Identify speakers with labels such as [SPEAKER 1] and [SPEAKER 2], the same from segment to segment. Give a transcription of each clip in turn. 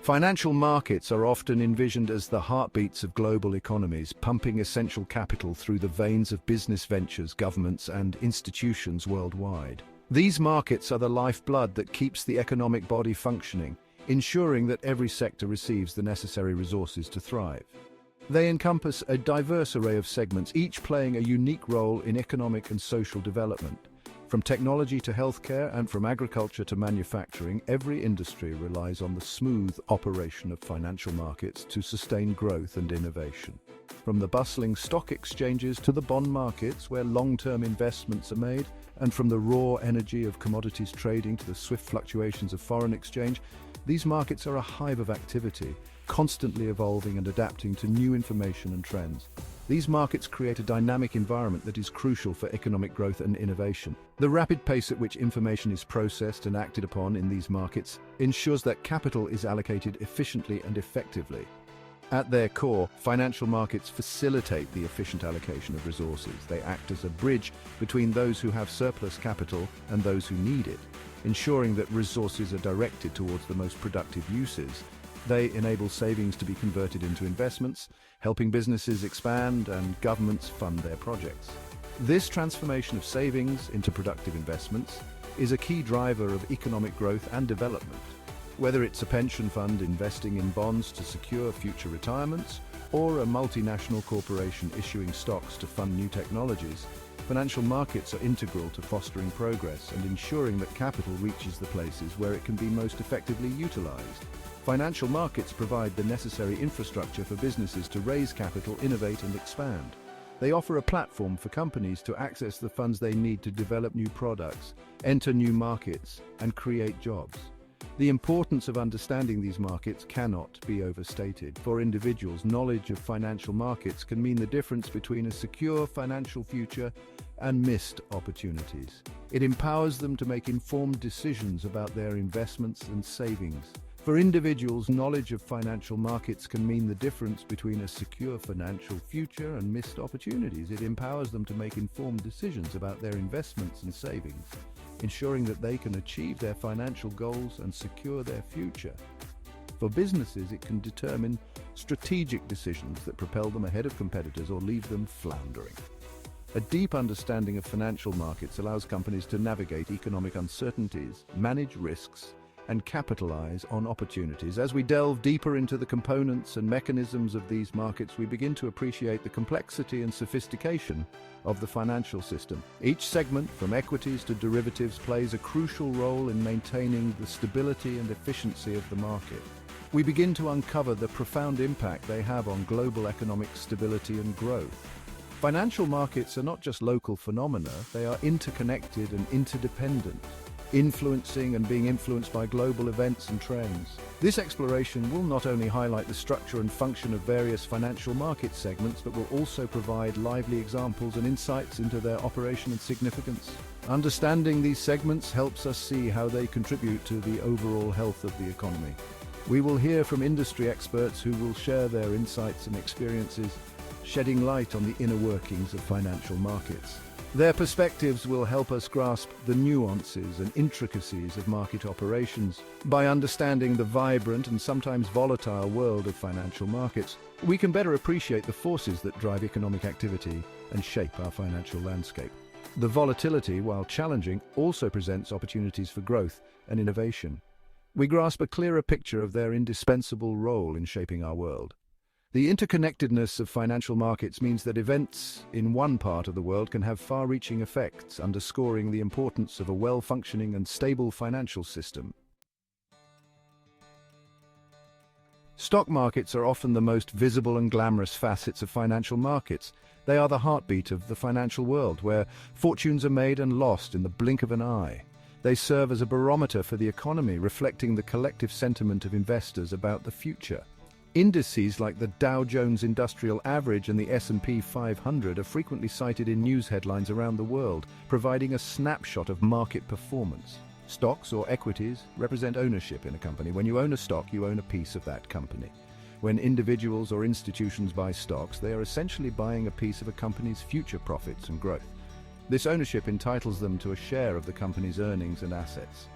[SPEAKER 1] Financial markets are often envisioned as the heartbeats of global economies, pumping essential capital through the veins of business ventures, governments, and institutions worldwide. These markets are the lifeblood that keeps the economic body functioning, ensuring that every sector receives the necessary resources to thrive. They encompass a diverse array of segments, each playing a unique role in economic and social development. From technology to healthcare and from agriculture to manufacturing, every industry relies on the smooth operation of financial markets to sustain growth and innovation. From the bustling stock exchanges to the bond markets where long-term investments are made, and from the raw energy of commodities trading to the swift fluctuations of foreign exchange, these markets are a hive of activity, constantly evolving and adapting to new information and trends. These markets create a dynamic environment that is crucial for economic growth and innovation. The rapid pace at which information is processed and acted upon in these markets ensures that capital is allocated efficiently and effectively. At their core, financial markets facilitate the efficient allocation of resources. They act as a bridge between those who have surplus capital and those who need it, ensuring that resources are directed towards the most productive uses. They enable savings to be converted into investments, helping businesses expand and governments fund their projects. This transformation of savings into productive investments is a key driver of economic growth and development. Whether it's a pension fund investing in bonds to secure future retirements, or a multinational corporation issuing stocks to fund new technologies, financial markets are integral to fostering progress and ensuring that capital reaches the places where it can be most effectively utilized. Financial markets provide the necessary infrastructure for businesses to raise capital, innovate, and expand. They offer a platform for companies to access the funds they need to develop new products, enter new markets, and create jobs. The importance of understanding these markets cannot be overstated. For individuals, knowledge of financial markets can mean the difference between a secure financial future and missed opportunities. It empowers them to make informed decisions about their investments and savings. For individuals, knowledge of financial markets can mean the difference between a secure financial future and missed opportunities. It empowers them to make informed decisions about their investments and savings, ensuring that they can achieve their financial goals and secure their future. For businesses, it can determine strategic decisions that propel them ahead of competitors or leave them floundering. A deep understanding of financial markets allows companies to navigate economic uncertainties, manage risks, and capitalize on opportunities. As we delve deeper into the components and mechanisms of these markets, we begin to appreciate the complexity and sophistication of the financial system. Each segment, from equities to derivatives, plays a crucial role in maintaining the stability and efficiency of the market. We begin to uncover the profound impact they have on global economic stability and growth. Financial markets are not just local phenomena, they are interconnected and interdependent, influencing and being influenced by global events and trends. This exploration will not only highlight the structure and function of various financial market segments, but will also provide lively examples and insights into their operation and significance. Understanding these segments helps us see how they contribute to the overall health of the economy. We will hear from industry experts who will share their insights and experiences, shedding light on the inner workings of financial markets. Their perspectives will help us grasp the nuances and intricacies of market operations. By understanding the vibrant and sometimes volatile world of financial markets, we can better appreciate the forces that drive economic activity and shape our financial landscape. The volatility, while challenging, also presents opportunities for growth and innovation. We grasp a clearer picture of their indispensable role in shaping our world. The interconnectedness of financial markets means that events in one part of the world can have far-reaching effects, underscoring the importance of a well-functioning and stable financial system. Stock markets are often the most visible and glamorous facets of financial markets. They are the heartbeat of the financial world, where fortunes are made and lost in the blink of an eye. They serve as a barometer for the economy, reflecting the collective sentiment of investors about the future. Indices like the Dow Jones Industrial Average and the S&P 500 are frequently cited in news headlines around the world, providing a snapshot of market performance. Stocks or equities represent ownership in a company. When you own a stock, you own a piece of that company. When individuals or institutions buy stocks, they are essentially buying a piece of a company's future profits and growth. This ownership entitles them to a share of the company's earnings and assets.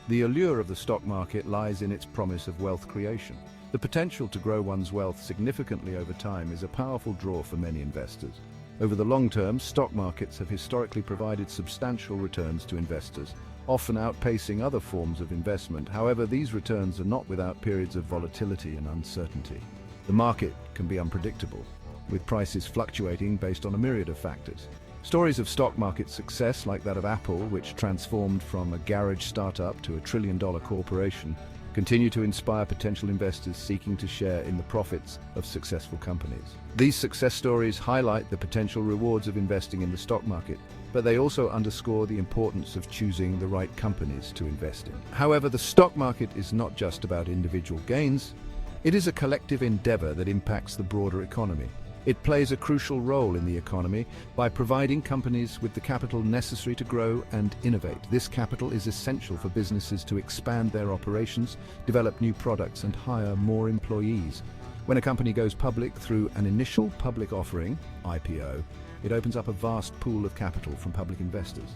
[SPEAKER 1] The allure of the stock market lies in its promise of wealth creation. The potential to grow one's wealth significantly over time is a powerful draw for many investors. Over the long term, stock markets have historically provided substantial returns to investors, often outpacing other forms of investment. However, these returns are not without periods of volatility and uncertainty. The market can be unpredictable, with prices fluctuating based on a myriad of factors. Stories of stock market success, like that of Apple, which transformed from a garage startup to a trillion-dollar corporation, continue to inspire potential investors seeking to share in the profits of successful companies. These success stories highlight the potential rewards of investing in the stock market, but they also underscore the importance of choosing the right companies to invest in. However, the stock market is not just about individual gains. It is a collective endeavor that impacts the broader economy. It plays a crucial role in the economy by providing companies with the capital necessary to grow and innovate. This capital is essential for businesses to expand their operations, develop new products, and hire more employees. When a company goes public through an initial public offering, IPO, it opens up a vast pool of capital from public investors.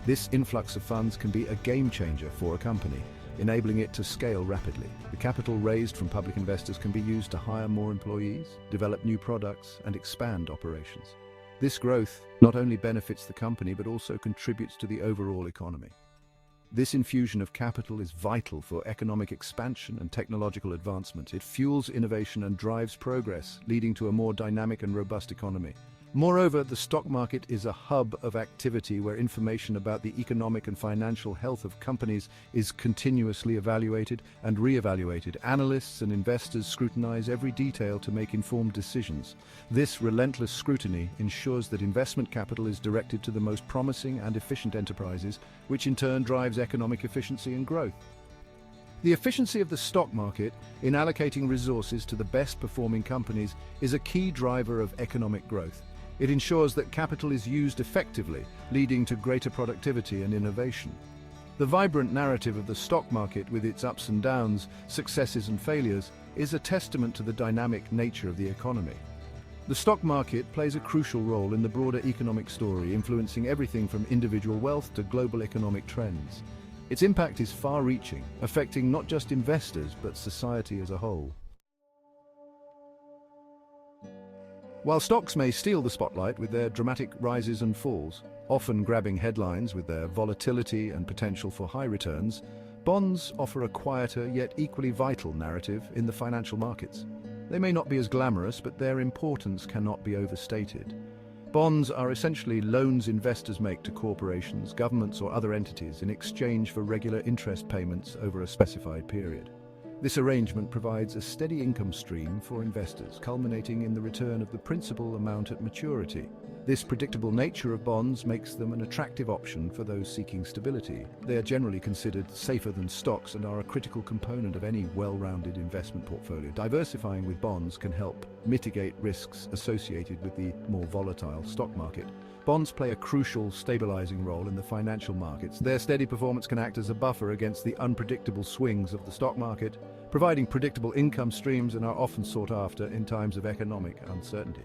[SPEAKER 1] This influx of funds can be a game changer for a company, enabling it to scale rapidly. The capital raised from public investors can be used to hire more employees, develop new products, and expand operations. This growth not only benefits the company but also contributes to the overall economy. This infusion of capital is vital for economic expansion and technological advancement. It fuels innovation and drives progress, leading to a more dynamic and robust economy. Moreover, the stock market is a hub of activity where information about the economic and financial health of companies is continuously evaluated and re-evaluated. Analysts and investors scrutinize every detail to make informed decisions. This relentless scrutiny ensures that investment capital is directed to the most promising and efficient enterprises, which in turn drives economic efficiency and growth. The efficiency of the stock market in allocating resources to the best performing companies is a key driver of economic growth. It ensures that capital is used effectively, leading to greater productivity and innovation. The vibrant narrative of the stock market, with its ups and downs, successes and failures, is a testament to the dynamic nature of the economy. The stock market plays a crucial role in the broader economic story, influencing everything from individual wealth to global economic trends. Its impact is far-reaching, affecting not just investors but society as a whole. While stocks may steal the spotlight with their dramatic rises and falls, often grabbing headlines with their volatility and potential for high returns, bonds offer a quieter yet equally vital narrative in the financial markets. They may not be as glamorous, but their importance cannot be overstated. Bonds are essentially loans investors make to corporations, governments, or other entities in exchange for regular interest payments over a specified period. This arrangement provides a steady income stream for investors, culminating in the return of the principal amount at maturity. This predictable nature of bonds makes them an attractive option for those seeking stability. They are generally considered safer than stocks and are a critical component of any well-rounded investment portfolio. Diversifying with bonds can help mitigate risks associated with the more volatile stock market. Bonds play a crucial stabilizing role in the financial markets. Their steady performance can act as a buffer against the unpredictable swings of the stock market, providing predictable income streams, and are often sought after in times of economic uncertainty.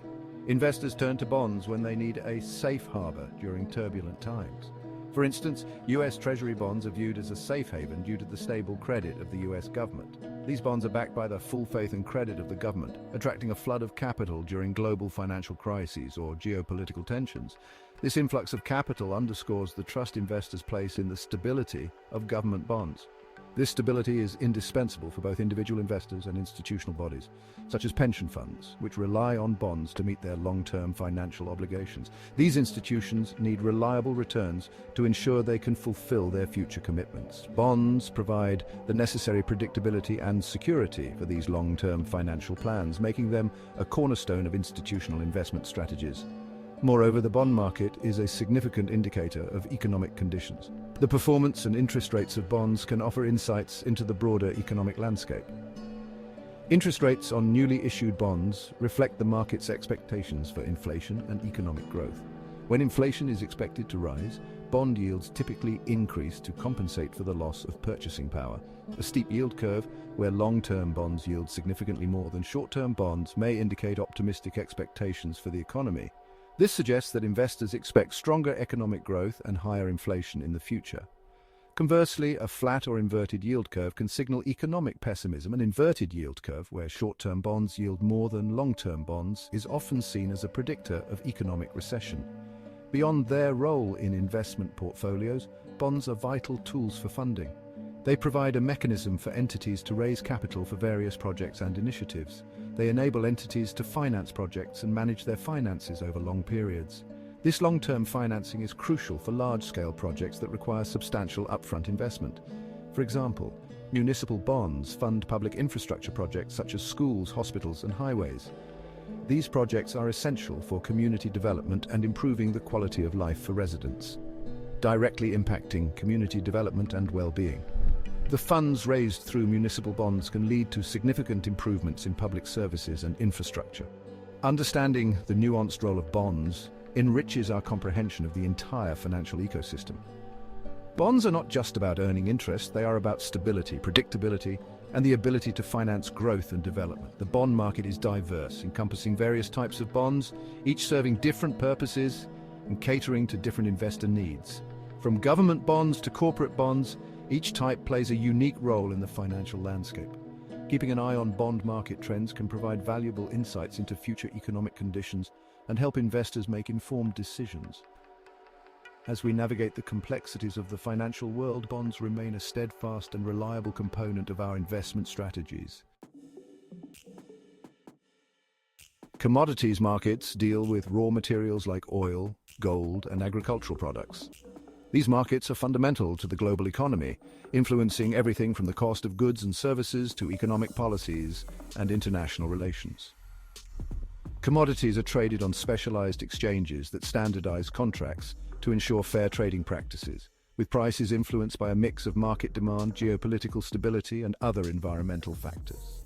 [SPEAKER 1] Investors turn to bonds when they need a safe harbor during turbulent times. For instance, U.S. Treasury bonds are viewed as a safe haven due to the stable credit of the U.S. government. These bonds are backed by the full faith and credit of the government, attracting a flood of capital during global financial crises or geopolitical tensions. This influx of capital underscores the trust investors place in the stability of government bonds. This stability is indispensable for both individual investors and institutional bodies, such as pension funds, which rely on bonds to meet their long-term financial obligations. These institutions need reliable returns to ensure they can fulfill their future commitments. Bonds provide the necessary predictability and security for these long-term financial plans, making them a cornerstone of institutional investment strategies. Moreover, the bond market is a significant indicator of economic conditions. The performance and interest rates of bonds can offer insights into the broader economic landscape. Interest rates on newly issued bonds reflect the market's expectations for inflation and economic growth. When inflation is expected to rise, bond yields typically increase to compensate for the loss of purchasing power. A steep yield curve, where long-term bonds yield significantly more than short-term bonds, may indicate optimistic expectations for the economy. This suggests that investors expect stronger economic growth and higher inflation in the future. Conversely, a flat or inverted yield curve can signal economic pessimism. An inverted yield curve, where short-term bonds yield more than long-term bonds, is often seen as a predictor of economic recession. Beyond their role in investment portfolios, bonds are vital tools for funding. They provide a mechanism for entities to raise capital for various projects and initiatives. They enable entities to finance projects and manage their finances over long periods. This long-term financing is crucial for large-scale projects that require substantial upfront investment. For example, municipal bonds fund public infrastructure projects such as schools, hospitals, and highways. These projects are essential for community development and improving the quality of life for residents, directly impacting community development and well-being. The funds raised through municipal bonds can lead to significant improvements in public services and infrastructure. Understanding the nuanced role of bonds enriches our comprehension of the entire financial ecosystem. Bonds are not just about earning interest, they are about stability, predictability, and the ability to finance growth and development. The bond market is diverse, encompassing various types of bonds, each serving different purposes and catering to different investor needs. From government bonds to corporate bonds, each type plays a unique role in the financial landscape. Keeping an eye on bond market trends can provide valuable insights into future economic conditions and help investors make informed decisions. As we navigate the complexities of the financial world, bonds remain a steadfast and reliable component of our investment strategies. Commodities markets deal with raw materials like oil, gold, and agricultural products. These markets are fundamental to the global economy, influencing everything from the cost of goods and services to economic policies and international relations. Commodities are traded on specialized exchanges that standardize contracts to ensure fair trading practices, with prices influenced by a mix of market demand, geopolitical stability, and other environmental factors.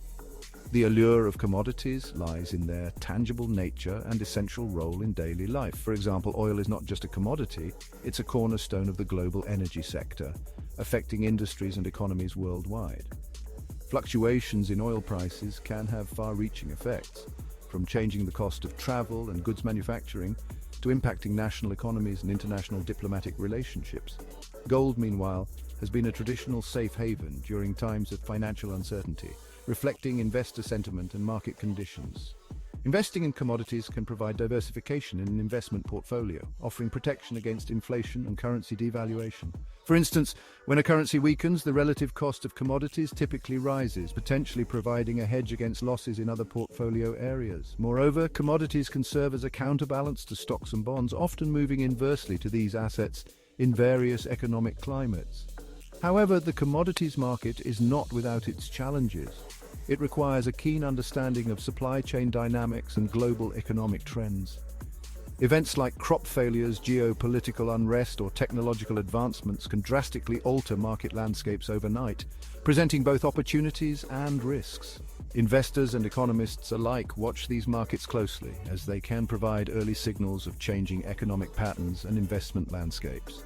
[SPEAKER 1] The allure of commodities lies in their tangible nature and essential role in daily life. For example, oil is not just a commodity, it's a cornerstone of the global energy sector, affecting industries and economies worldwide. Fluctuations in oil prices can have far-reaching effects, from changing the cost of travel and goods manufacturing to impacting national economies and international diplomatic relationships. Gold, meanwhile, has been a traditional safe haven during times of financial uncertainty, reflecting investor sentiment and market conditions. Investing in commodities can provide diversification in an investment portfolio, offering protection against inflation and currency devaluation. For instance, when a currency weakens, the relative cost of commodities typically rises, potentially providing a hedge against losses in other portfolio areas. Moreover, commodities can serve as a counterbalance to stocks and bonds, often moving inversely to these assets in various economic climates. However, the commodities market is not without its challenges. It requires a keen understanding of supply chain dynamics and global economic trends. Events like crop failures, geopolitical unrest, or technological advancements can drastically alter market landscapes overnight, presenting both opportunities and risks. Investors and economists alike watch these markets closely, as they can provide early signals of changing economic patterns and investment landscapes.